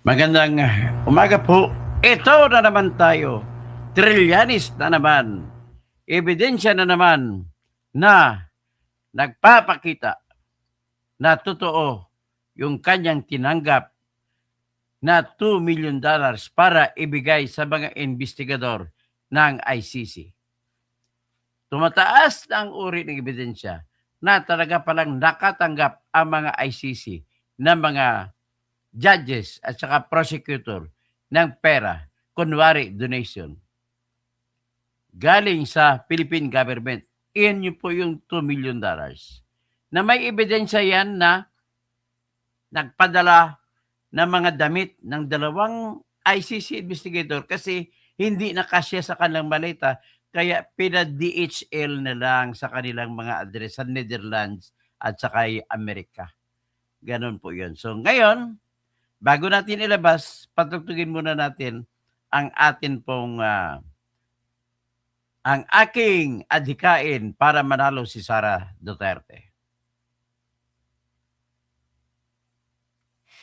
Magandang umaga po. Ito na naman tayo. Trillanes na naman. Ebidensya na naman na nagpapakita na totoo yung kanyang tinanggap na $2 million para ibigay sa mga investigador ng ICC. Tumataas na ang uri ng ebidensya na talaga palang nakatanggap ang mga ICC na mga judges at saka prosecutor ng pera, kunwari donation, galing sa Philippine government. Iyan yun po yung $2 million na may ebidensya yan na nagpadala ng mga damit ng dalawang ICC investigator kasi hindi nakasya sa kanilang maleta, kaya pina-DHL na lang sa kanilang mga address sa Netherlands at saka Amerika. Ganon po yun. So ngayon, bago natin ilabas, patugtugin muna natin ang atin pong ang aking adhikain para manalo si Sara Duterte.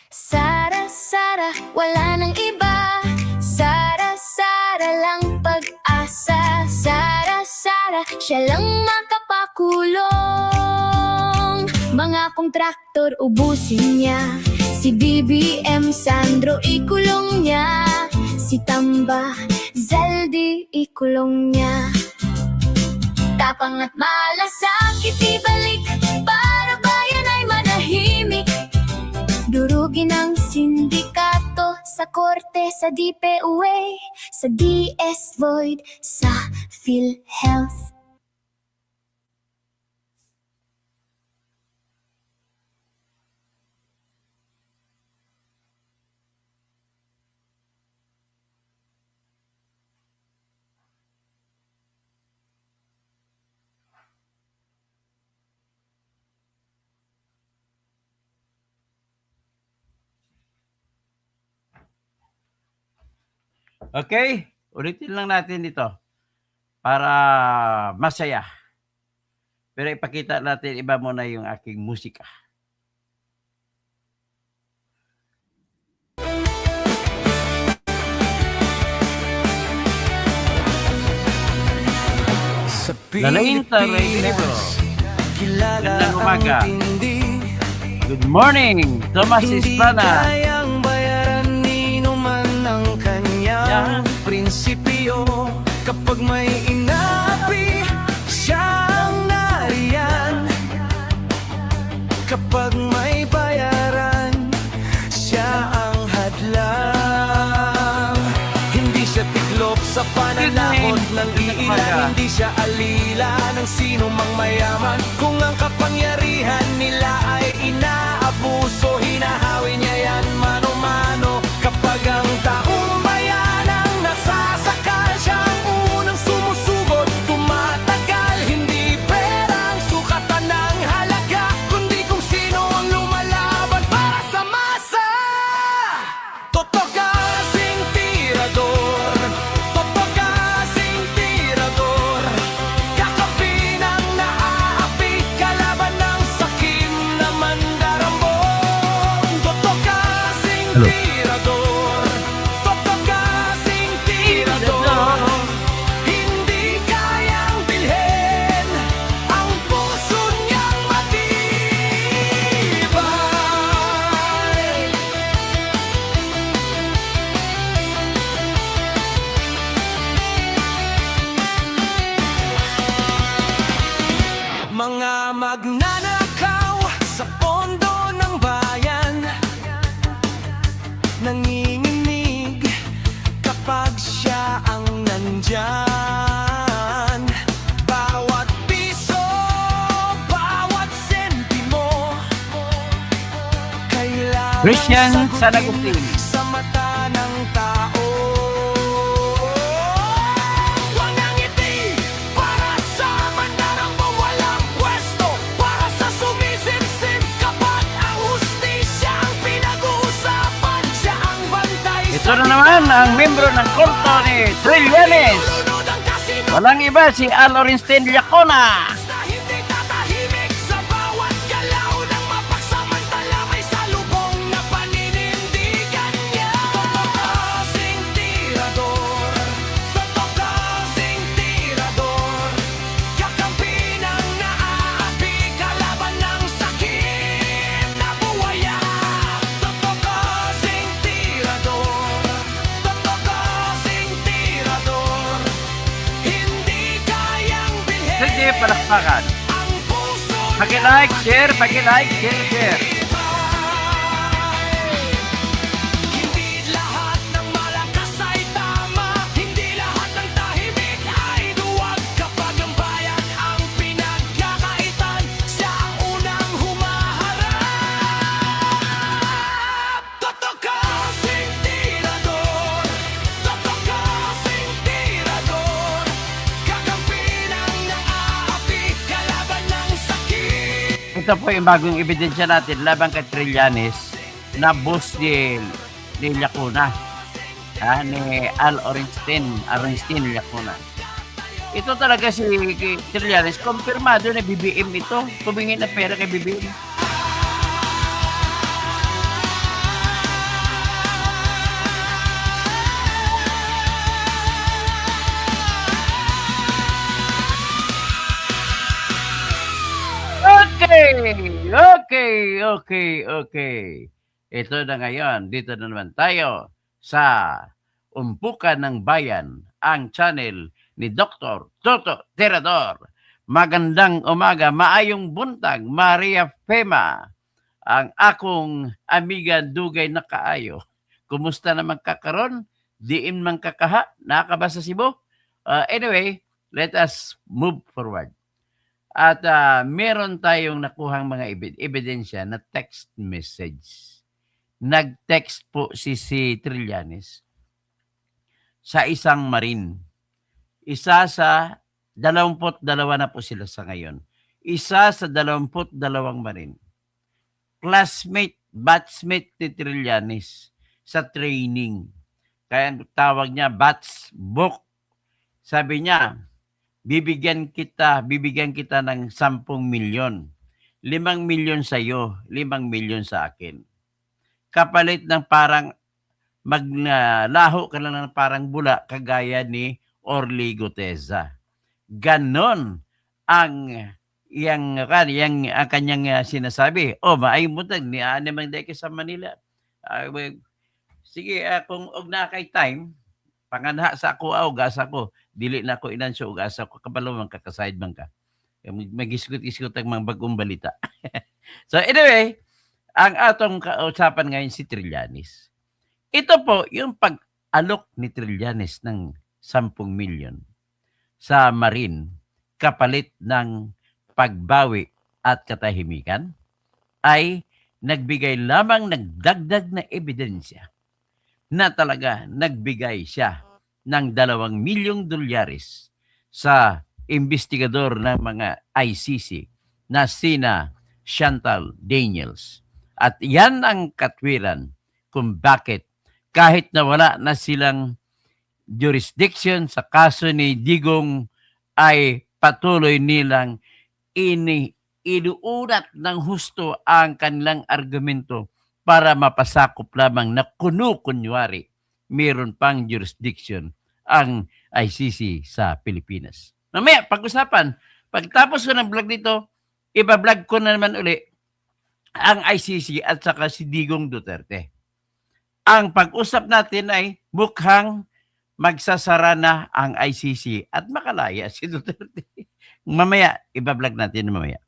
Sara, Sara, wala nang iba. Sara, Sara lang pag-asa. Sara, Sara, siya lang makapakulong. Mga kontraktor ubusin niya. Si BBM Sandro ikulong niya. Si Tamba Zaldi ikulong niya. Tapang at malasakit ibalik para bayan ay manahimik. Durugin ang sindikato sa korte, sa DPUA, sa DS Void, sa PhilHealth. Okay? Ulitin lang natin ito para masaya. Pero ipakita natin, iba muna yung aking musika. Lalainta Radio. Gandang umaga. Good morning, Tomas Isplana. Prinsipyo kapag may inapi siyang nariyan, kapag may bayaran siya ang hadlang. Hindi siya tiklop sa pananakot ng iilan, hindi siya alila ng sino mang mayaman. Kung ang kapangyarihan nila ay inaabuso, hinahawi niya yan mano-mano. Kapag ang taong mga magnanakaw sa pondo ng bayan, nanginginig kapag siya ang nandyan. Bawat piso, bawat sentimo, kailangan Christian sagutin Sanagutin. sa mata ng tao. Ito na naman ang membro ng kulto ni Trillanes. Walang iba, si Al Orenstein Llacona. Hindi tatahimik sa bawat galaw ng mapagsamantala, may salubong na paninindigan niya. palakpakan. Paki-like, share, share. Hindi lahat ng malakas ay tama, hindi lahat ng tahimik ay duwag. Kapag ang bayan ang pinagkakaitan, siya ang unang humaharap. Toto kasing tirador, kakampi ng naaapi, kalaban ng sakit. Ito po yung bagong ebidensya natin laban kay Trillanes na boss ni Lacuna. Ni Al Orenstein Lacuna. Ito talaga si Trillanes, kumpirmado na BBM ito. Tumingin na pera kay BBM. Okay. Ito na ngayon. Dito na naman tayo sa Umpukan ng Bayan, ang channel ni Dr. Toto Tirador. Magandang umaga, maayong buntag, Maria Fema, ang akong amiga dugay na kaayo. Kumusta naman kakaron? Diin man kakaha? Nakaba sa Cebu? Anyway, let us move forward. At meron tayong nakuhang mga ebidensya na text message. Nag-text po si Trillanes sa isang Marine. Isa sa 22 na po sila sa ngayon. Isa sa 22 Marine. Classmate, batchmate ni Trillanes sa training. Kaya tawag niya batch book. Sabi niya, bibigyan kita ng 10 milyon. 5 milyon sa iyo, 5 milyon sa akin. Kapalit ng parang maglaho ka lang ng parang bula kagaya ni Orly Guteza. Ganon ang kanyang sinasabi. Maayong buntag ni naman dahil sa Manila. Sige, kung og na kay time, panganha sa ako asa ko. Dili na ko inansyo og asa ko kabalo man kakaside man ka. Magisgot-isgot ang mga bagong balita. So anyway, ang atong kausapan ngayon si Trillanes. Ito po yung pag-alok ni Trillanes ng 10 milyon sa Marine kapalit ng pagbawi at katahimikan ay nagbigay lamang nagdagdag na ebidensya na talaga nagbigay siya ng $2 milyong sa investigador ng mga ICC na sina Chantal Daniels. At yan ang katwiran kung bakit kahit na wala na silang jurisdiction sa kaso ni Digong ay patuloy nilang inuulat ng husto ang kanilang argumento para mapasakop lamang na kunyari meron pang jurisdiction ang ICC sa Pilipinas. Mamaya, pag-usapan, pagtapos ko ng vlog dito, iba-vlog ko na naman uli ang ICC at saka si Digong Duterte. Ang pag-usap natin ay mukhang magsasara na ang ICC at makalaya si Duterte. Mamaya, iba-vlog natin mamaya.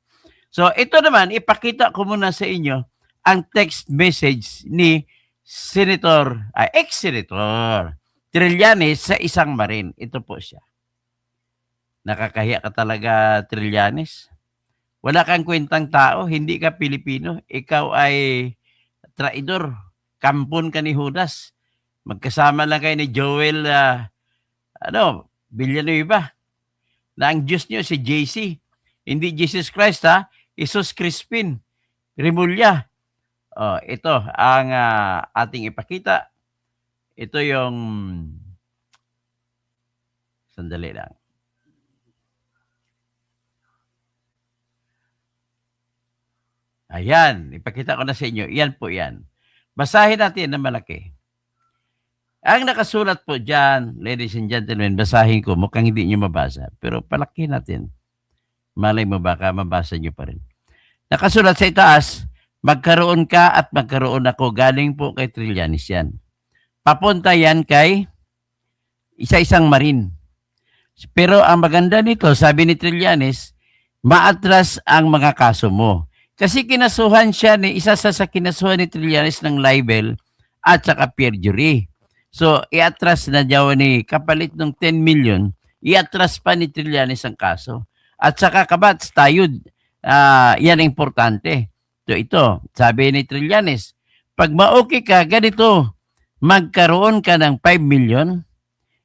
So, ito naman, ipakita ko muna sa inyo ang text message ni ex-senator Trillanes sa isang Marine. Ito po siya. Nakakahiya ka talaga, Trillanes. Wala kang kwentang tao, hindi ka Pilipino. Ikaw ay traidor. Kampon ka ni Judas. Magkasama lang kayo ni Joel, Villanueva. Na ang Diyos niyo si JC. Hindi Jesus Christ, ha? Jesus Crispin. Rimulya. Ito ang ating ipakita. Ito yung sandali lang. Ayan, ipakita ko na sa inyo. Yan po yan. Basahin natin na malaki. Ang nakasulat po dyan, ladies and gentlemen, basahin ko. Mukhang hindi nyo mabasa. Pero palaki natin. Malay mo baka mabasa nyo pa rin. Nakasulat sa itaas, magkaroon ka at magkaroon ako. Galing po kay Trillanes yan. Papunta yan kay isa-isang Marine. Pero ang maganda nito, sabi ni Trillanes, maatras ang mga kaso mo. Kasi kinasuhan siya isa sa kinasuhan ni Trillanes ng libel at saka perjury. So, iatras na daw ni kapalit ng 10 million, iatras pa ni Trillanes ang kaso. At saka kabats tayo, yan ang importante. So, ito, sabi ni Trillanes, pag ma-okay ka, ganito, magkaroon ka ng 5 million,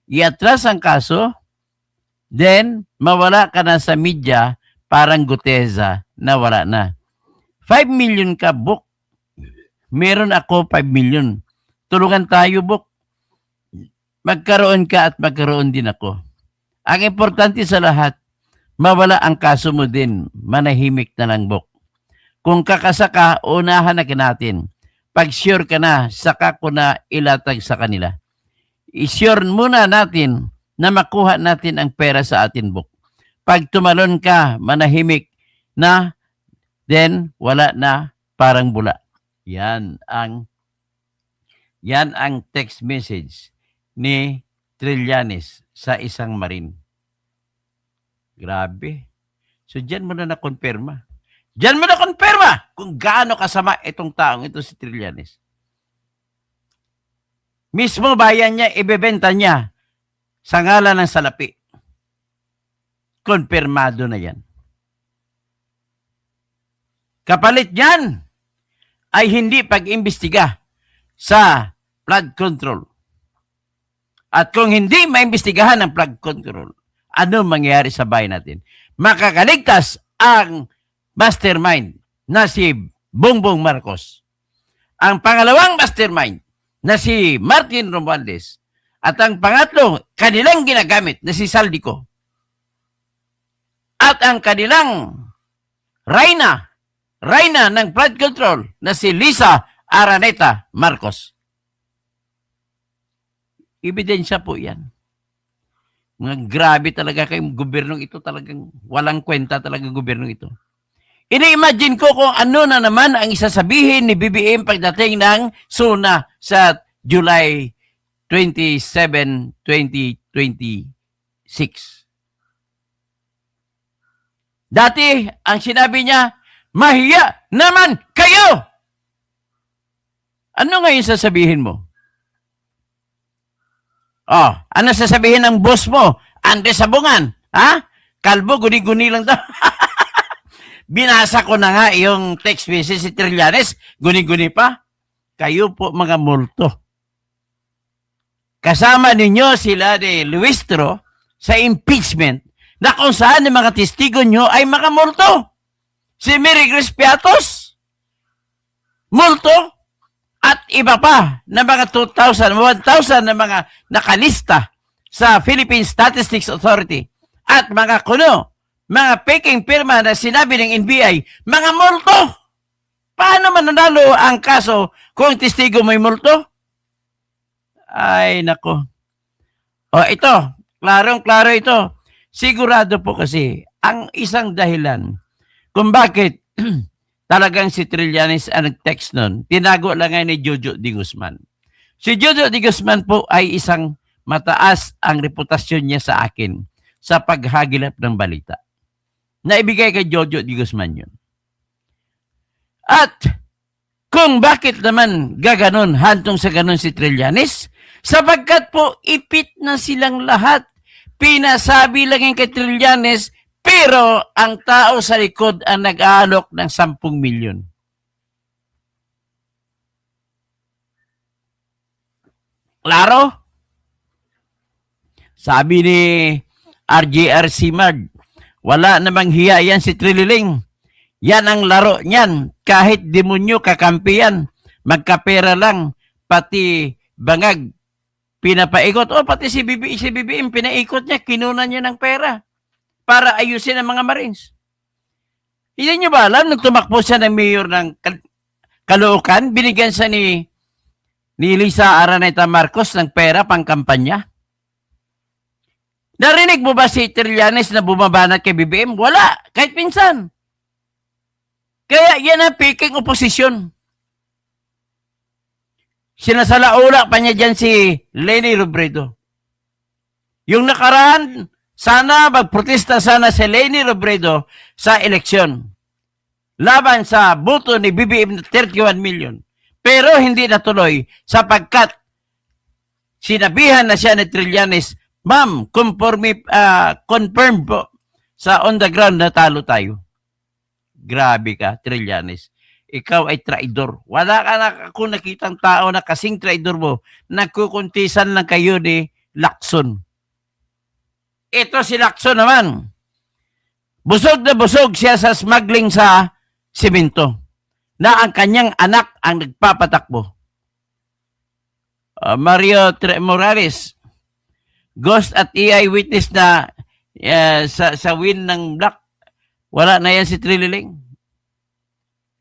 iatras ang kaso, then mawala ka na sa media, parang Guteza na wala na. 5 million ka, book. Meron ako 5 million. Tulungan tayo, book. Magkaroon ka at magkaroon din ako. Ang importante sa lahat, mawala ang kaso mo din. Manahimik na lang, book. Kung kakasaka, unahan na natin. Pag sure ka na, saka ko na ilatag sa kanila. I-sure muna natin na makuha natin ang pera sa atin, book. Pag tumalon ka, manahimik na, then wala na, parang bula. Yan ang text message ni Trillanes sa isang marin. Grabe. So diyan mo na nakonfirma. Diyan mo nakonfirma kung gaano kasama itong taong ito si Trillanes. Mismo bayan niya, ibebenta niya sa ngalan ng salapi. Konfirmado na yan. Kapalit niyan ay hindi pag-imbestiga sa flood control. At kung hindi maimbestigahan ng flood control, ano mangyayari sa bayan natin? Makakaligtas ang mastermind na si Bongbong Marcos. Ang pangalawang mastermind na si Martin Romualdez. At ang pangatlo, kanilang ginagamit na si Saldico. At ang kanilang Reyna ng flood control na si Lisa Araneta Marcos. Ebidensya po yan. Mga grabe talaga kayong gobyernong ito, talagang walang kwenta talaga gobyernong ito. Ini-imagine ko kung ano na naman ang isasabihin ni BBM pagdating ng SONA sa July 27, 2026. Dati, ang sinabi niya, mahiya naman kayo! Ano ngayon sasabihin mo? Oh, ano sasabihin ng boss mo? Andres Sabungan, ha? Kalbo, guni-guni lang daw. Binasa ko na nga yung text message si Trillanes, guni-guni pa. Kayo po mga multo. Kasama ninyo sila ni Luistro sa impeachment na kung saan yung mga testigo nyo ay mga multo. Si Mary Grace Piatos, multo. At iba pa na mga 1,000 na mga nakalista sa Philippine Statistics Authority at mga mga peking pirma na sinabi ng NBI, mga multo. Paano mananalo ang kaso kung testigo may multo? Ay, nako. O ito, klarong-klaro ito. Sigurado po kasi ang isang dahilan kung bakit talagang si Trillanes ang nag-text nun, tinago lang nga ni Jojo de Guzman. Si Jojo de Guzman po ay isang mataas ang reputasyon niya sa akin sa paghagilap ng balita. Naibigay kay Jojo de Guzman yun. At kung bakit naman gaganon, hantong sa ganon si Trillanes, sapagkat po ipit na silang lahat. Pinasabi lang yung kay Trillanes, pero ang tao sa likod ang nag-aalok ng 10 milyon. Klaro? Sabi ni RJR Simard, wala namang hiya yan si Trililing. Yan ang laro niyan. Kahit demonyo kakampi yan. Magkapera lang. Pati bangag pinapaikot. O pati si BBM pinaikot niya. Kinunan niya ng pera para ayusin ang mga Marines. Hindi niyo ba alam, nung tumakbo siya ng mayor ng Caloocan, binigyan siya ni Lisa Araneta Marcos ng pera pang kampanya? Narinig mo ba si Trillanes na bumabanat kay BBM? Wala, kahit pinsan. Kaya yan ang peking oposisyon. Sinasalaula pa niya dyan si Leni Robredo. Yung nakaraan, Sana magprotesta sana si Leni Robredo sa eleksyon laban sa boto ni BBM na 31 million. Pero hindi natuloy sapagkat sinabihan na siya ni Trillanes, ma'am, confirm po sa on the ground na talo tayo. Grabe ka, Trillanes. Ikaw ay traidor. Wala ka na kung nakitang tao na kasing traidor mo. Nagkukuntisan lang kayo ni Lacson. Ito si Lacson naman. Busog na busog siya sa smuggling sa simento na ang kanyang anak ang nagpapatakbo. Mario Morales, ghost at AI witness na sa win ng Black. Wala na yan si Trililing.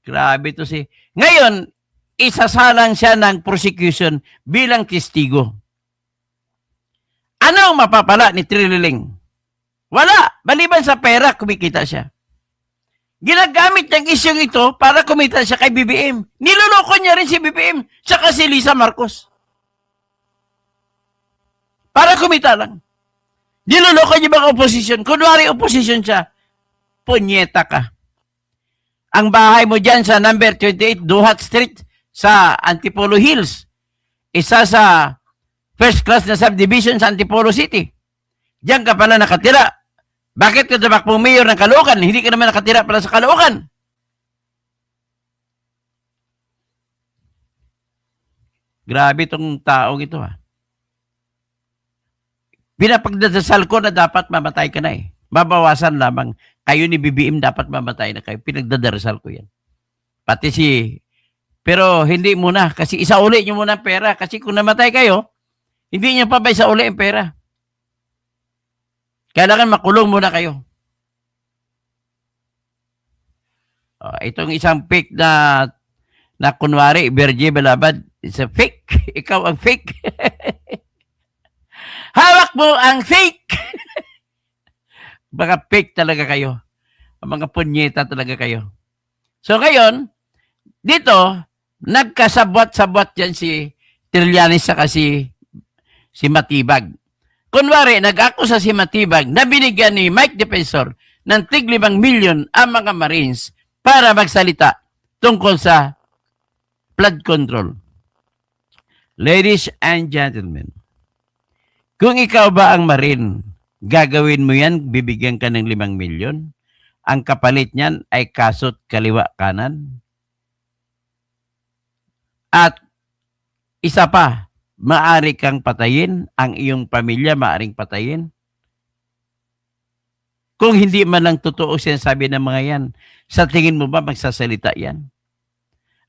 Grabe to si... Ngayon, isasalang siya ng prosecution bilang testigo. Ano ang mapapala ni Trililing? Wala. Maliban sa pera, kumikita siya. Ginagamit niyang isyong ito para kumita siya kay BBM. Niloloko niya rin si BBM saka si Lisa Marcos. Para kumita lang. Niloloko niya bang opposition? Kunwari opposition siya, punyeta ka. Ang bahay mo dyan sa number 28 Duhat Street sa Antipolo Hills. Isa sa first class na subdivision sa Antipolo City. Diyan ka pala nakatira. Bakit ka tumakbong mayor ng Caloocan? Hindi ka naman nakatira pala sa Caloocan. Grabe itong taong ito ha. Pinapagdadasal ko na dapat mamatay ka na eh. Mabawasan lamang. Kayo ni BBM dapat mamatay na kayo. Pinagdadarasal ko yan. Pati pero hindi muna. Kasi isauli nyo muna ang pera. Kasi kung namatay kayo, hindi nyo pa ba isauli ang pera? Kailangan makulong muna kayo. Itong isang fake na kunwari, Bergie Balabad, it's a fake. Ikaw ang fake. Hawak mo ang fake. Baka fake talaga kayo. Ang mga punyeta talaga kayo. So ngayon, dito, nagkasabwat-sabwat yan si Trillanes saka si Matibag. Kunwari, nag-akusa si Matibag na binigyan ni Mike Defensor ng tig 5 million ang mga Marines para magsalita tungkol sa flood control. Ladies and gentlemen, kung ikaw ba ang Marine, gagawin mo yan, bibigyan ka ng 5 milyon. Ang kapalit niyan ay kasot kaliwa kanan. At isa pa, maari kang patayin, ang iyong pamilya maaring patayin. Kung hindi man lang totoo sinasabi ng mga yan, sa tingin mo ba magsasalita yan?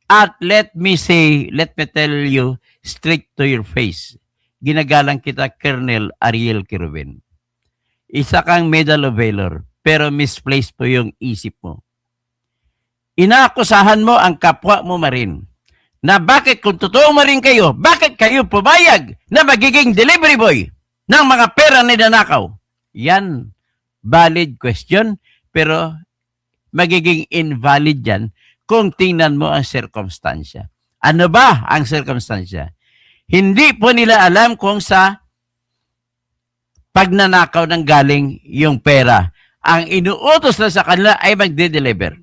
At let me tell you straight to your face, ginagalang kita, Colonel Ariel Quirobin. Isa kang Medal of Valor, pero misplaced po yung isip mo. Inaakusahan mo ang kapwa mo Marine na bakit kung totoo Marine kayo, bakit kayo pumayag na magiging delivery boy ng mga pera na nanakaw? Yan, valid question, pero magiging invalid yan kung tingnan mo ang circumstansya. Ano ba ang circumstansya? Hindi po nila alam kung sa pagnanakaw ng galing yung pera. Ang inuutos na sa kanila ay magde-deliver.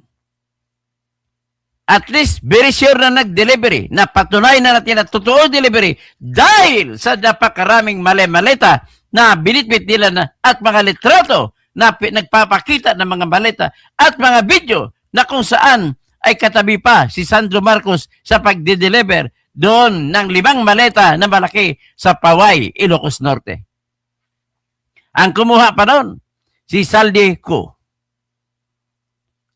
At least, very sure na nag-delivery, na patunay na natin na totoo delivery dahil sa napakaraming mali-maleta na binitbit nila na, at mga litrato na nagpapakita ng mga maleta at mga video na kung saan ay katabi pa si Sandro Marcos sa pagde-deliver doon ng 5 maleta na malaki sa Paway, Ilocos Norte. Ang kumuha pa noon, si Saldi Ko.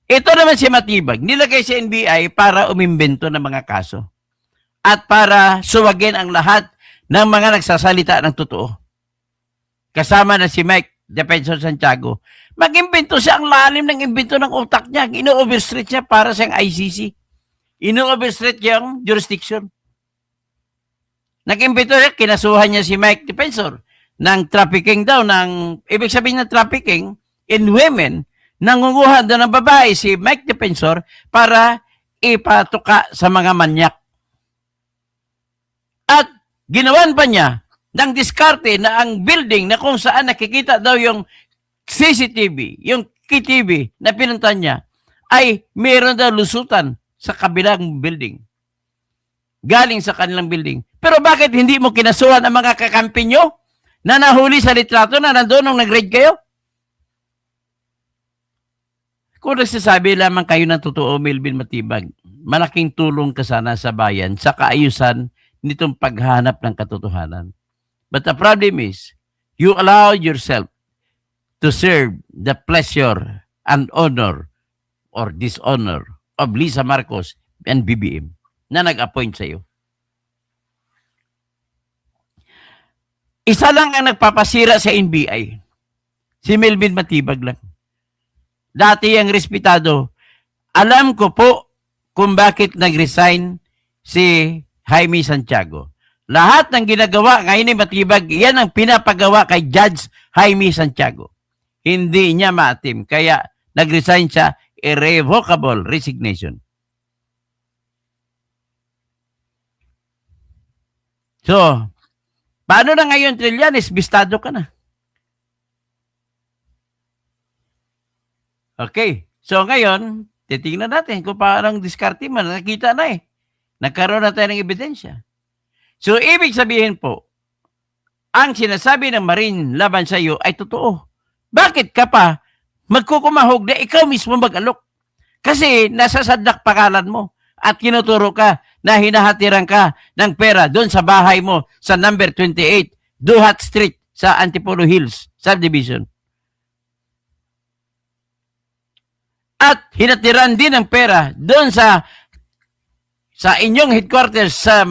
Ito naman si Matibag, nilagay sa NBI para umimbento ng mga kaso at para suwagin ang lahat ng mga nagsasalita ng totoo. Kasama na si Mike Defensor Santiago. Mag-imbento siya, ang lalim ng imbento ng utak niya. Ino-overstretch niya para siyang ICC. Ino-overstretch yung jurisdiction. Nag-imbento siya, kinasuhan niya si Mike Defensor ng trafficking daw, ibig sabihin ng trafficking in women, nangunguha daw ng babae si Mike Defensor para ipatuka sa mga manyak. At ginawan pa niya ng diskarte na ang building na kung saan nakikita daw yung CCTV, yung KTV na pinunta niya, ay meron daw lusutan sa kabilang building. Galing sa kanilang building. Pero bakit hindi mo kinasuhan ang mga kakampi nyo na nahuli sa litrato na nandoon nung nag-raid kayo? Kung nagsasabi lamang kayo ng totoo, Melvin Matibag, malaking tulong ka sana sa bayan sa kaayusan nitong paghanap ng katotohanan. But the problem is, you allow yourself to serve the pleasure and honor or dishonor of Lisa Marcos and BBM na nag-appoint sa iyo. Isa lang ang nagpapasira sa NBI. Si Melvin Matibag lang. Dati ang respetado. Alam ko po kung bakit nag-resign si Jaime Santiago. Lahat ng ginagawa ngayon ni Matibag, yan ang pinapagawa kay Judge Jaime Santiago. Hindi niya maatim. Kaya nag-resign siya, irrevocable resignation. So, paano na ngayon, Trillanes? Bistado ka na. Okay. So, ngayon, titingnan natin kung paano diskarte man. Nakita na eh. Nagkaroon na tayo ng ebidensya. So, ibig sabihin po, ang sinasabi ng Marine laban sa iyo ay totoo. Bakit ka pa magkukumahog na ikaw mismo mag-alok? Kasi nasa sadlak pangalan mo at kinuturo ka na hinahatiran ka ng pera doon sa bahay mo sa number 28, Duhat Street sa Antipolo Hills subdivision. At hinatiran din ng pera doon sa inyong headquarters sa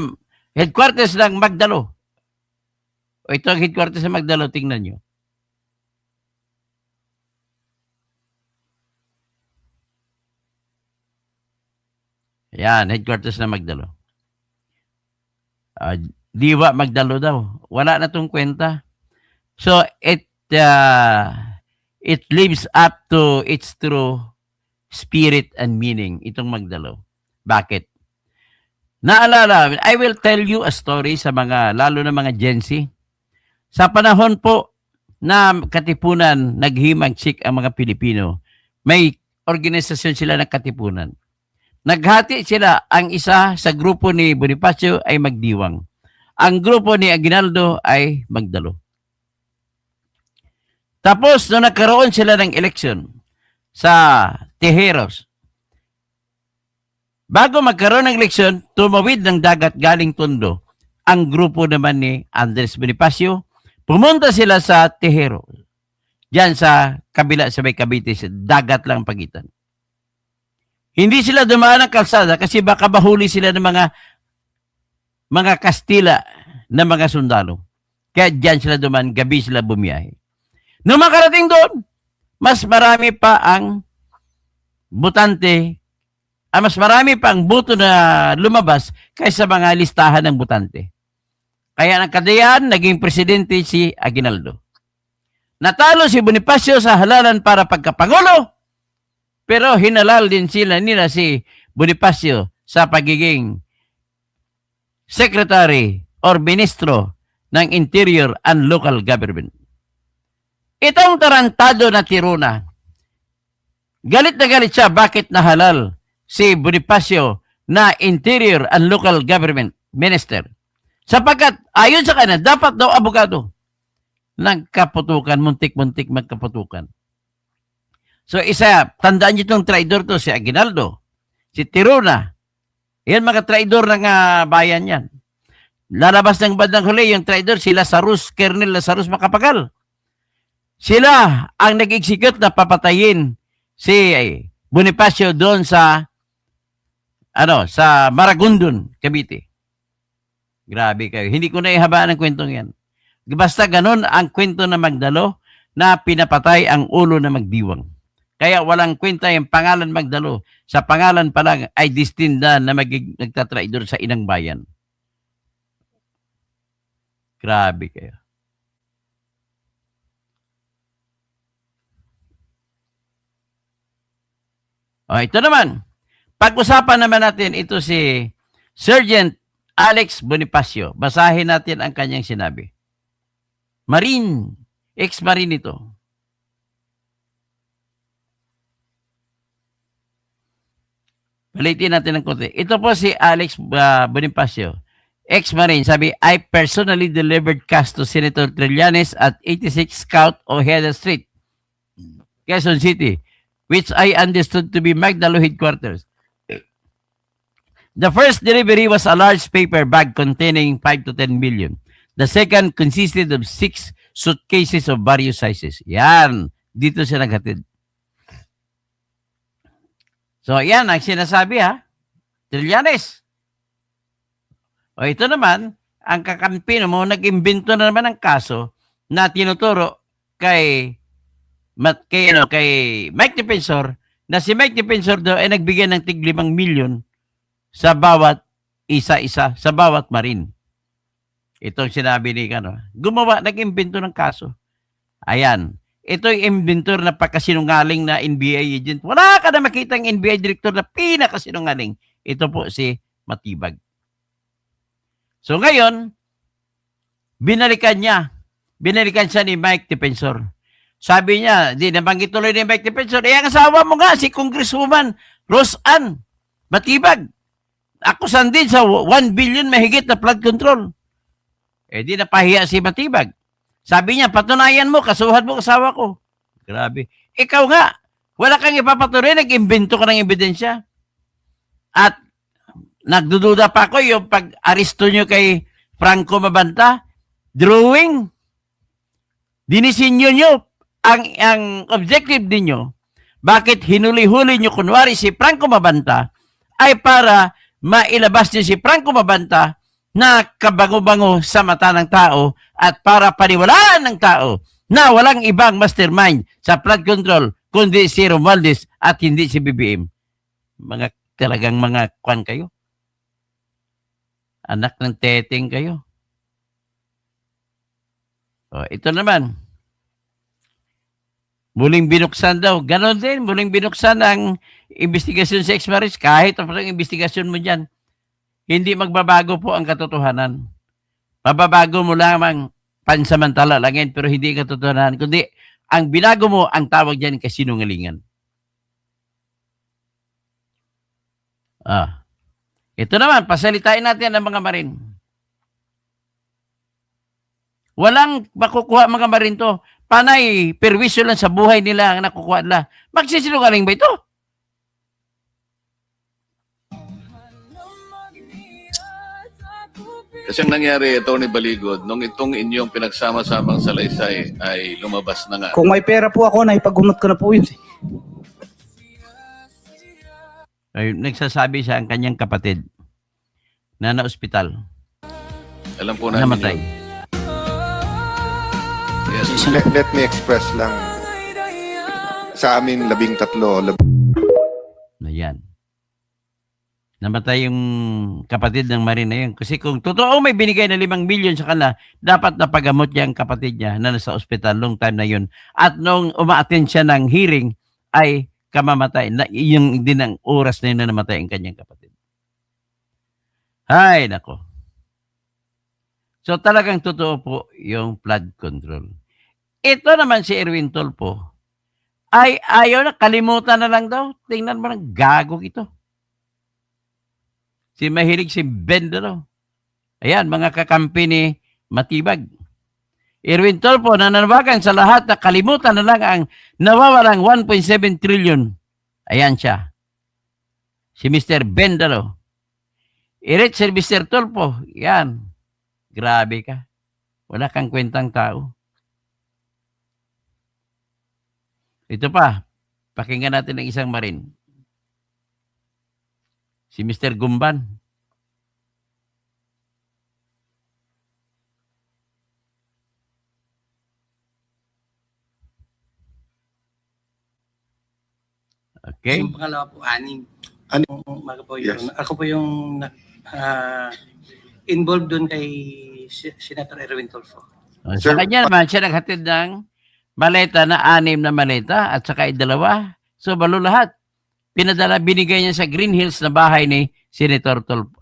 headquarters ng Magdalo. O ito ang headquarters ng Magdalo, tingnan nyo. Yan, headquarters ng Magdalo. Diwa Magdalo daw. Wala na tong kwenta. So, it lives up to its true spirit and meaning, itong Magdalo. Bakit? Naalala, I will tell you a story sa mga, lalo na mga Gen Z. Sa panahon po na katipunan, naghimag-chik ang mga Pilipino, may organisasyon sila ng katipunan. Naghati sila, ang isa sa grupo ni Bonifacio ay Magdiwang. Ang grupo ni Aguinaldo ay Magdalo. Tapos, nung nagkaroon sila ng eleksyon sa Tejeros, bago magkaroon ng eleksyon, tumawid ng dagat galing Tondo. Ang grupo naman ni Andres Bonifacio, pumunta sila sa Tejeros. Diyan sa kabila sa may Cavite, sa dagat lang pagitan. Hindi sila dumaan ng kalsada kasi baka bahuli sila ng mga Kastila na mga sundalo. Kaya diyan sila dumaan, gabi sila bumiyahe. Nung makarating doon, mas marami pa ang butante, mas marami pa ang boto na lumabas kaysa mga listahan ng butante. Kaya nagkadayan, naging presidente si Aguinaldo. Natalo si Bonifacio sa halalan para pagkapangulo, pero hinalal din nila si Bonifacio sa pagiging secretary or ministro ng Interior and Local Government. Itong tarantado na Tiruna, galit na galit siya bakit nahalal si Bonifacio na Interior and Local Government Minister. Sapagkat ayon sa kanya, dapat daw abogado. Nagkaputukan, muntik-muntik magkaputukan. So isa, tandaan niyo itong traidor to, si Aguinaldo, si Tiruna. Yan mga traidor ng bayan yan. Lalabas ng bandang huli, yung traidor, si Lazarus, Colonel Lazarus Macapagal. Sila ang nag-execute na papatayin si Bonifacio doon sa Maragondon, Cavite. Grabe kayo. Hindi ko na ihabaan ang kwentong yan. Basta ganun ang kwento na Magdalo na pinapatay ang ulo na Magdiwang. Kaya walang kwenta yung pangalan Magdalo. Sa pangalan pa lang ay distinda na nagtatraidor sa inang bayan. Grabe kayo. O, ito naman. Pag-usapan naman natin ito si Sergeant Alex Bonifacio. Basahin natin ang kanyang sinabi. Marine, ex-marine ito. Balitin natin ng konti. Ito po si Alex Bonifacio, ex-Marine. Sabi, I personally delivered cash to Senator Trillanes at 86 Scout Ojeda Street, Quezon City, which I understood to be Magdalo headquarters. The first delivery was a large paper bag containing 5 to 10 million. The second consisted of 6 suitcases of various sizes. Yan. Dito siya naghatid. So, yan ang sinasabi ha. Trillanes. O ito naman, ang kakampi mo, nag-imbento na naman ng kaso na tinuturo kay Mike Defensor, na si Mike Defensor daw ay nagbigay ng tig 5 million sa bawat isa-isa, sa bawat Marine. Itong sinabi ni gumawa, nag-imbento ng kaso. Ayan. Ito yung inventor na pagkasinungaling na NBA agent. Wala ka na makitang NBA director na pinakasinungaling. Ito po si Matibag. So ngayon, binalikan siya ni Mike Defensor. Sabi niya, di nabanggit tuloy ni Mike Defensor, ang asawa mo nga, si Congresswoman Rose Ann Matibag. Akusan din sa 1 billion mahigit na flood control. Di napahiya si Matibag. Sabi niya, patunayan mo, kasuhan mo asawa ko. Grabe. Ikaw nga, wala kang ipapatuloy, nag-imbento ka ng ebidensya. At nagdududa pa ako yung pag-aristo nyo kay Franco Mabanta, drawing. Dinisinyo nyo ang objective ninyo. Bakit hinuli-huli nyo kunwari si Franco Mabanta ay para mailabas niyo si Franco Mabanta na kabango-bango sa mata ng tao at para paniwalaan ng tao na walang ibang mastermind sa flood control kundi si Romualdez at hindi si BBM. Talagang mga kwan kayo. Anak ng teteng kayo. O, ito naman. Muling binuksan daw. Ganon din. Muling binuksan ang investigasyon sa ex-marriage. Kahit ang investigasyon mo dyan, hindi magbabago po ang katotohanan. Mababago mo lamang pansamantala lang yan, pero hindi ang katotohanan. Kundi, ang binago mo, ang tawag dyan kasinungalingan. Ito naman, pasalitain natin ang mga Marine. Walang makukuha mga Marine to. Panay, perwisyo lang sa buhay nila ang nakukuha nila. Magsisinungaling ba ito? Kasi ang nangyari, Tony Baligod, nung itong inyong pinagsama-samang salaysay ay lumabas na nga. Kung may pera po ako, naipagumot ko na po yun. Ay, nagsasabi siya ang kanyang kapatid na na-ospital. Alam po namin Namatay. yun. Yes. Let me express lang sa amin 13. Na yan. Namatay yung kapatid ng Marine na yun. Kasi kung totoo may binigay na 5 million sa kanila, dapat napagamot niya ang kapatid niya na nasa ospital long time na yun. At nung uma-attend siya ng hearing, ay kamamatay. Yung din ang oras na yun na namatay ang kanyang kapatid. Ay, nako. So talagang totoo po yung flood control. Ito naman si Erwin Tulfo ay ayaw na, kalimutan na lang daw. Tingnan mo ng gago ito. Si mahilig si Benda daw. Ayan, mga kakampi ni Matibag. Erwin Tulfo nananawagan sa lahat na kalimutan na lang ang nawawalang 1.7 trillion. Ayan siya. Si Mr. Benda daw. Irit si Mr. Tulfo. Yan. Grabe ka. Wala kang kwentang tao. Ito pa, pakinggan natin ng isang Marine. Si Mr. Gumban. Okay. Yung pangalawa po, anim. Anim. Umaga po Yes. yun. Ako po yung involved doon kay Senator Erwin Tulfo. Sa Sir, kanya naman, siya naghatid ng maleta na 6 na maleta at saka 2. So, balo lahat. Pinadala, binigay niya sa Green Hills na bahay ni Senator Tulfo.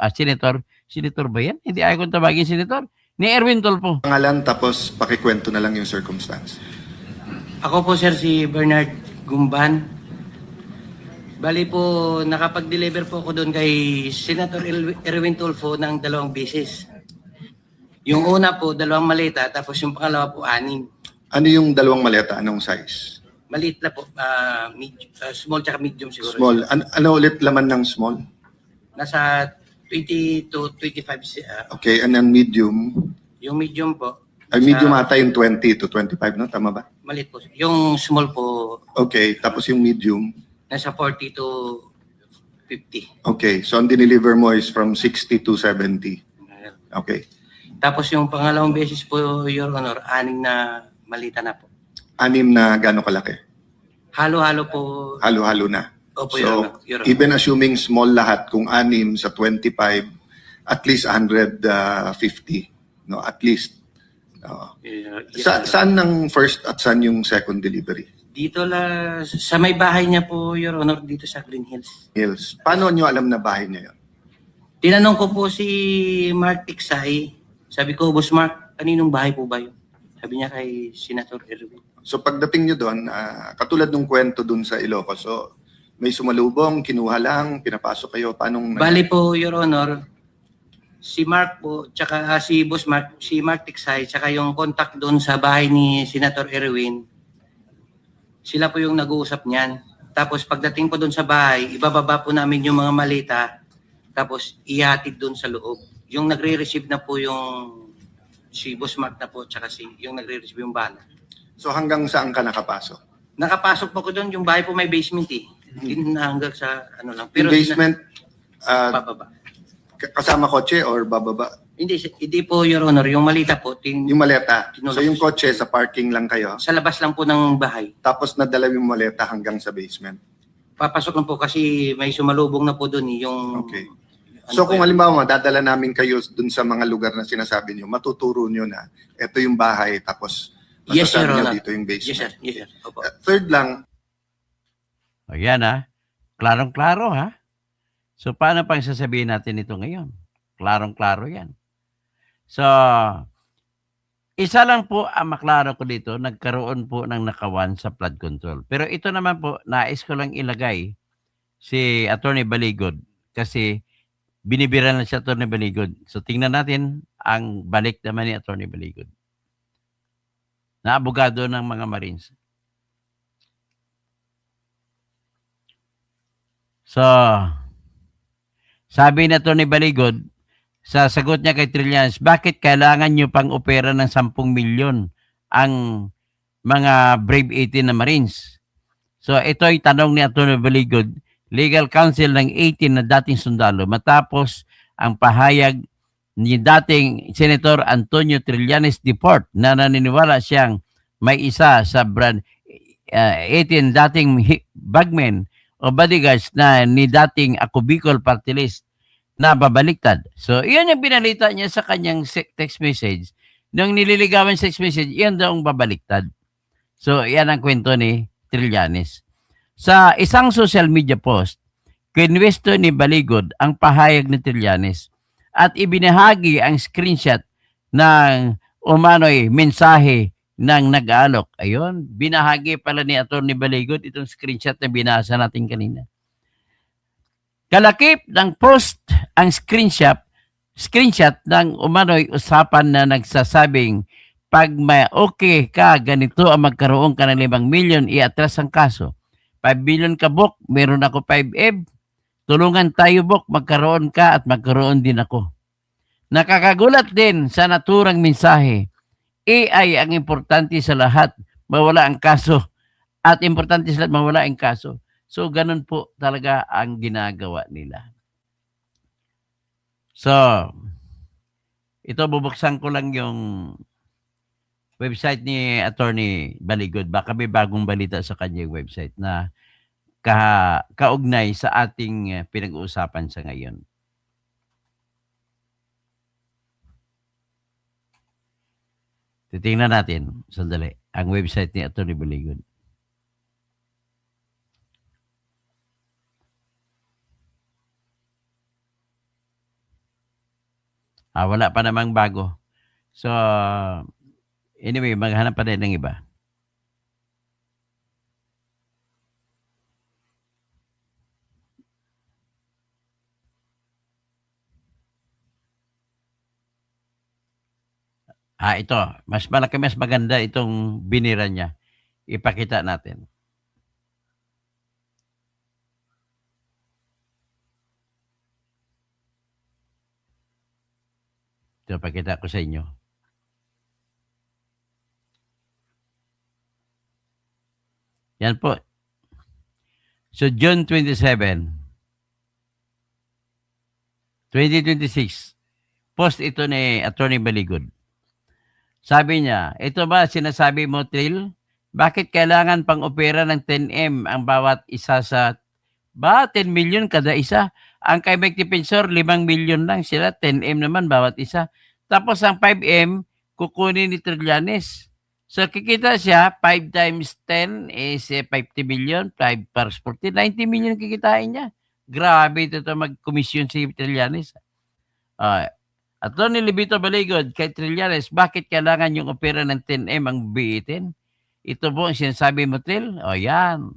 Senator ba yan? Hindi ayaw kong tawagin Senator. Ni Erwin Tulfo. pangalan tapos pakikwento na lang yung circumstance. Ako po, sir, si Bernard Gumban. Bali po, nakapag-deliver po ako doon kay Senator Erwin Tulfo ng 2 beses. Yung una po, 2 maleta, tapos yung pangalawa po, 6. Ano yung 2 maleta? Anong size? Maliit na po, small tsaka medium siguro. Small. Ano ulit laman ng small? Nasa 20 to 25. Okay, and then medium. Yung medium po, Ay, medium ata yung 20 to 25, no? Tama ba? maliit po. Yung small po, Okay, tapos yung medium. nasa 40 to 50. Okay, so ang dineliver mo is from 60 to 70. Okay. Tapos yung pangalawang beses po, Your Honor, 6 na malita na po. 6 na gano'ng kalaki? Halo-halo po. Halo-halo na. Opo, So, Your Honor. Your Honor. even assuming small lahat, kung 6 sa 25, at least 150. No, at least. Yes, Your Honor. Saan ng first at saan yung second delivery? Dito sa may bahay niya po, Your Honor, dito sa Green Hills. Hills. Paano nyo alam na bahay niya yun? Tinanong ko po si Mark Tiksay. Sabi ko, Boss Mark, kaninong bahay po ba yun? Sabi niya kay Senator Erwin. So pagdating nyo doon, katulad ng kwento doon sa Ilocos, so may sumalubong, kinuha lang, pinapasok kayo, paanong... Bali po, Your Honor, si Mark po, tsaka si Boss Mark, si Mark Tiksay, tsaka yung contact doon sa bahay ni Senator Erwin, sila po yung nag-uusap niyan. Tapos pagdating po doon sa bahay, ibababa po namin yung mga malita, tapos ihatid doon sa loob. Yung nagre-receive na po yung si Boss Mark na po, tsaka yung nagre-receive yung bala. So hanggang saan ka nakapasok? Nakapasok po ko doon, yung bahay po may basement eh. Hindi na hanggang sa ano lang. Yung basement, bababa. kasama kotse or bababa? Hindi po, Your Honor, yung malita po, Yung maleta. Tinulak. So yung kotse, sa parking lang kayo, sa labas lang po ng bahay. tapos nadala yung maleta hanggang sa basement. Papasok lang po kasi may sumalubong na po doon yung... Okay. ano So po kung yun? halimbawa, dadala namin kayo dun sa mga lugar na sinasabi nyo, matuturo nyo na ito yung bahay, tapos Yes, Your masasabi nyo Honor. dito yung basement. Yes, sir. Yes, sir. Opo. Third lang, O yan ha. Klarong-klaro ha. So paano pang sasabihin natin ito ngayon? Klarong-klaro yan. So, isa lang po ang maklaro ko dito, nagkaroon po ng nakawan sa flood control. Pero ito naman po, nais ko lang ilagay si Attorney Baligod kasi binibiran na si Attorney Baligod. So tingnan natin ang balik naman ni Attorney Baligod na abogado ng mga Marines. So, sabi ni Attorney Baligod, sa sagot niya kay Trillanes, bakit kailangan nyo pang opera ng 10 milyon ang mga Brave 18 na Marines? So ito ay tanong ni Atty. Baligod, legal counsel ng 18 na dating sundalo matapos ang pahayag ni dating Senator Antonio Trillanes Deport na naniniwala siyang may isa sa brand 18 dating bagmen o bodyguards na ni dating Ako Bicol Party List na babaliktad. So, iyan yung pinalita niya sa kanyang text message. Nung nililigawan sa text message, iyan daw ang babaliktad. So, iyan ang kwento ni Trillanes. Sa isang social media post, kinwesto ni Baligod ang pahayag ni Trillanes at ibinahagi ang screenshot ng umano'y mensahe ng nag-aalok. Ayun, binahagi pala ni Atty. Baligod itong screenshot na binasa natin kanina. Kalakip ng post ang screenshot ng umano'y usapan na nagsasabing pag may okay ka, ganito ang magkaroon ka ng 5 milyon, i-atras ang kaso. 5 million ka, Bok, meron ako 5 tulungan tayo, Bok, magkaroon ka at magkaroon din ako. Nakakagulat din sa naturang mensahe. AI ang importante sa lahat, mawala ang kaso. At importante sa lahat, mawala ang kaso. So, ganun po talaga ang ginagawa nila. So, ito bubuksan ko lang yung website ni Attorney Baligod. Baka may bagong balita sa kanyang website na kaugnay sa ating pinag-uusapan sa ngayon. Titingnan natin, sandali, ang website ni Attorney Baligod. Wala pa namang bago. So, anyway, maghanap pa rin ng iba. Ito, mas malaki, mas maganda itong binira niya. Ipakita natin. Ito, pakita ko sa inyo. Yan po. So, June 27, 2026, post ito ni Attorney Baligod. Sabi niya, ito ba sinasabi mo, Trill? Bakit kailangan pang opera ng 10M ang bawat isa sa... 10 million kada isa? Ang kay Mike Defensor, 5 million lang sila. 10M naman bawat isa. Tapos ang 5M, kukunin ni Trillanes. So kikita siya, 5 times 10 is 50 million. 5 plus 40, 90 million kikitain niya. Grabe ito mag-commission si Trillanes. Attorney Libito Baligod kay Trillanes, bakit kailangan yung opera ng 10M ang biitin? Ito po ang sinasabi mo, Trill? Yan.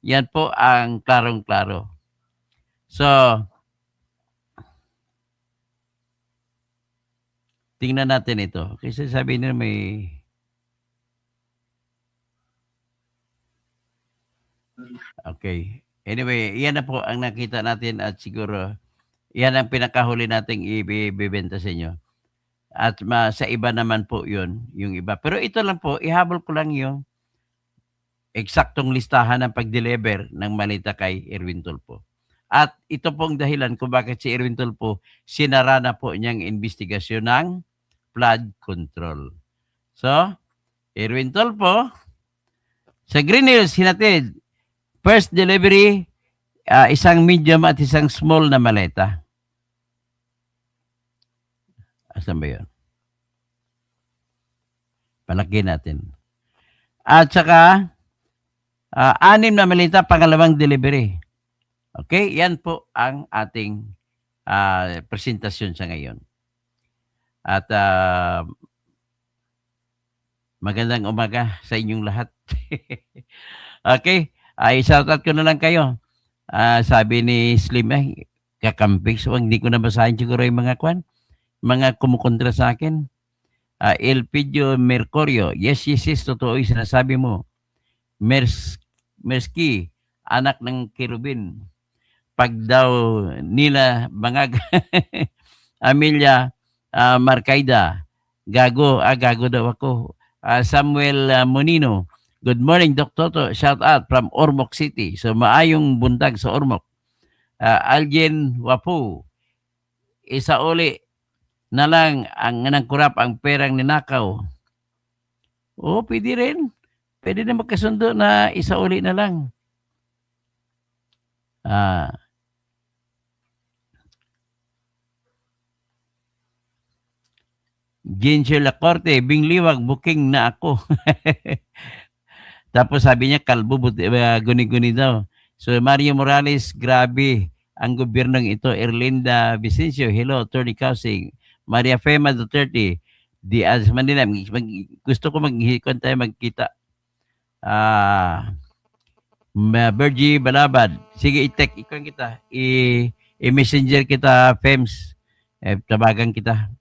Yan po ang klarong-klaro. So, tingnan natin ito. Kasi sabi nila may... Okay. Anyway, yan na po ang nakita natin at siguro yan ang pinakahuli nating ibibenta sa inyo. At sa iba naman po yun, yung iba. Pero ito lang po, ihabol ko lang yung eksaktong listahan ng pag-deliver ng malita kay Erwin Tulfo. At ito pong dahilan kung bakit si Erwin Tulfo sinara na po niyang investigasyon ng flood control. So, Erwin Tulfo, sa Green Hills, hinatid, first delivery, isang medium at isang small na maleta. Asan ba yun? Palaki natin. At saka, 6 na malita, pangalawang delivery. Okay? Yan po ang ating presentasyon sa ngayon. At magandang umaga sa inyong lahat. Okay? I-shoutout ko na lang kayo. Sabi ni Slim, kakampik. So, hindi ko nabasahin siguro yung mga kumukontra sa akin. Elpidio Mercurio, yes, totoo yung sinasabi mo. Merski, anak ng Kirubin. Pag daw nila bangag, Amelia Marcaida, gago daw ako. Samuel Monino, good morning, Dr. Toto. Shout out from Ormoc City. So, maayong buntag sa Ormoc. Aljen Wapu, isa uli na lang ang nangkurap ang perang ninakaw. Pwede rin. Pwede na magkasundo na isa uli na lang. Ginsel Lacorte, bingliwag, booking na ako. Tapos sabi niya, kalbo, guni-guni daw. So Mario Morales, grabe ang gobyernong ito. Erlinda Vicencio, hello, Attorney Kausing. Maria Fema Duterte, Diaz Manila, gusto ko magkita. Bergie Balabad, sige, i-tech kita, i-messenger kita, Fems, tabagan kita.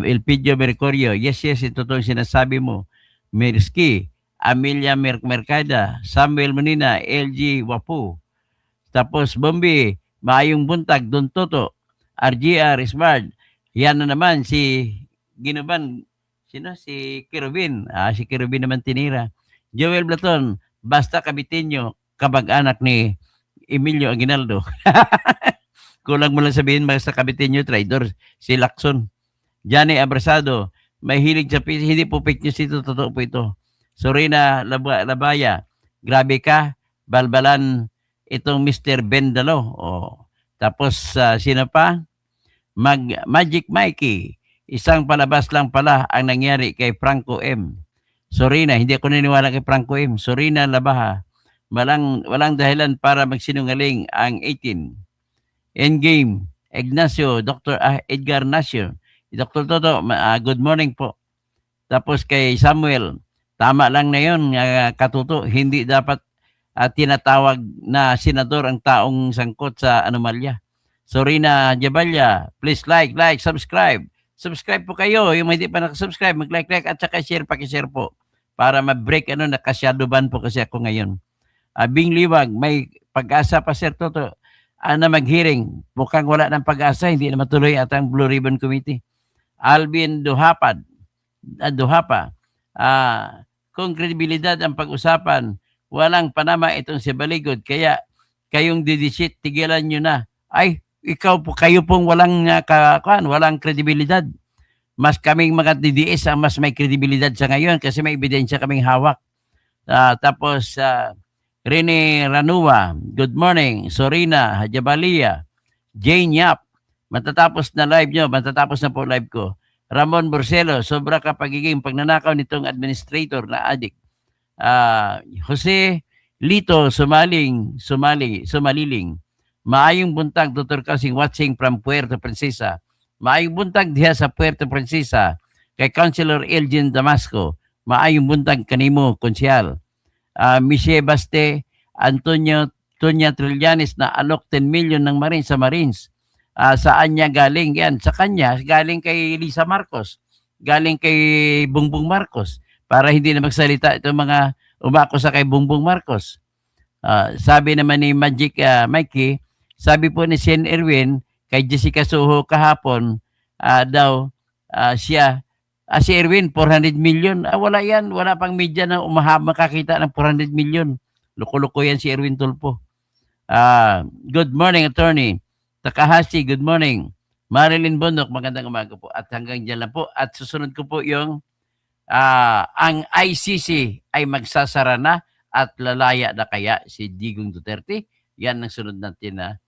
Elpidio Mercurio, yes, ito tong sinasabi mo. Merski, Amelia Mercada, Samuel Manina, LG Wapu. Tapos Bombi, maayong buntag, Don Toto, RGR Smart. Yan na naman si Ginuban, si Kirubin. Si Kirubin naman tinira. Joel Blaton, basta Kabitenyo, kabag-anak ni Emilio Aguinaldo. Kulang mo lang sabihin, basta Kabitenyo, traidor, si Lacson. Johnny Abrasado, may hilig sa PC, hindi po fake news ito, totoo po ito. Sorina Labaya, grabe ka, balbalan itong Mr. Bendalo. Tapos, sino pa? Magic Mikey, isang palabas lang pala ang nangyari kay Franco M. Sorina, hindi ako naniniwala kay Franco M. Sorina Labaha, walang dahilan para magsinungaling ang 18. Endgame, Ignacio, Dr. Edgar Nasio. Dr. Toto, good morning po. Tapos kay Samuel, tama lang na yun, katuto, hindi dapat tinatawag na senador ang taong sangkot sa anomalya. Sorina Jabalya, please like, subscribe. subscribe po kayo. Yung hindi pa nakasubscribe, mag-like at saka share, pakishare po. Para ma-break nakasyado ban po kasi ako ngayon. Bing Liwag, may pag-asa pa Sir Toto na mag-hearing. Mukhang wala ng pag-asa, hindi na matuloy at ang Blue Ribbon Committee. Alvin Duhapa, kung kredibilidad ang pag-usapan, walang Panama itong si Baligod, kaya kayong didisit, tigilan nyo na. Ay, kayo pong walang walang kredibilidad. Mas kaming mga DDS ang mas may kredibilidad sa ngayon kasi may ebidensya kaming hawak. Tapos, Rene Ranua, good morning. Sorina Hajabalia, Jane Yap, matatapos na po live ko. Ramon Borcelo, sobra ka pagiging pagnanakaw nitong administrator na adik. Jose Lito Sumaliling, maayong buntag Dr. Kasing watching from Puerto Princesa. Maayong buntag diha sa Puerto Princesa kay Councilor Elgin Damasco. Maayong buntag kanimo, konsyal. Michelle Baste, Antonio Tonya Trillanes na alok 10 million ng Marines sa Marines. Saan niya galing? Yan, sa kanya, galing kay Lisa Marcos, galing kay Bongbong Marcos, para hindi na magsalita itong mga umako sa kay Bongbong Marcos. Sabi naman ni Magic Mikey, sabi po ni Sen Erwin, kay Jessica Soho kahapon, si Erwin, 400 million. Wala yan, wala pang media na makakita ng 400 million. Loko-loko yan si Erwin Tulfo. Good morning, attorney. Takahashi, good morning. Marilyn Bondok, magandang umaga po. At hanggang dyan lang po. At susunod ko po yung ang ICC ay magsasara na at lalaya na kaya si Digong Duterte. Yan ang sunod natin na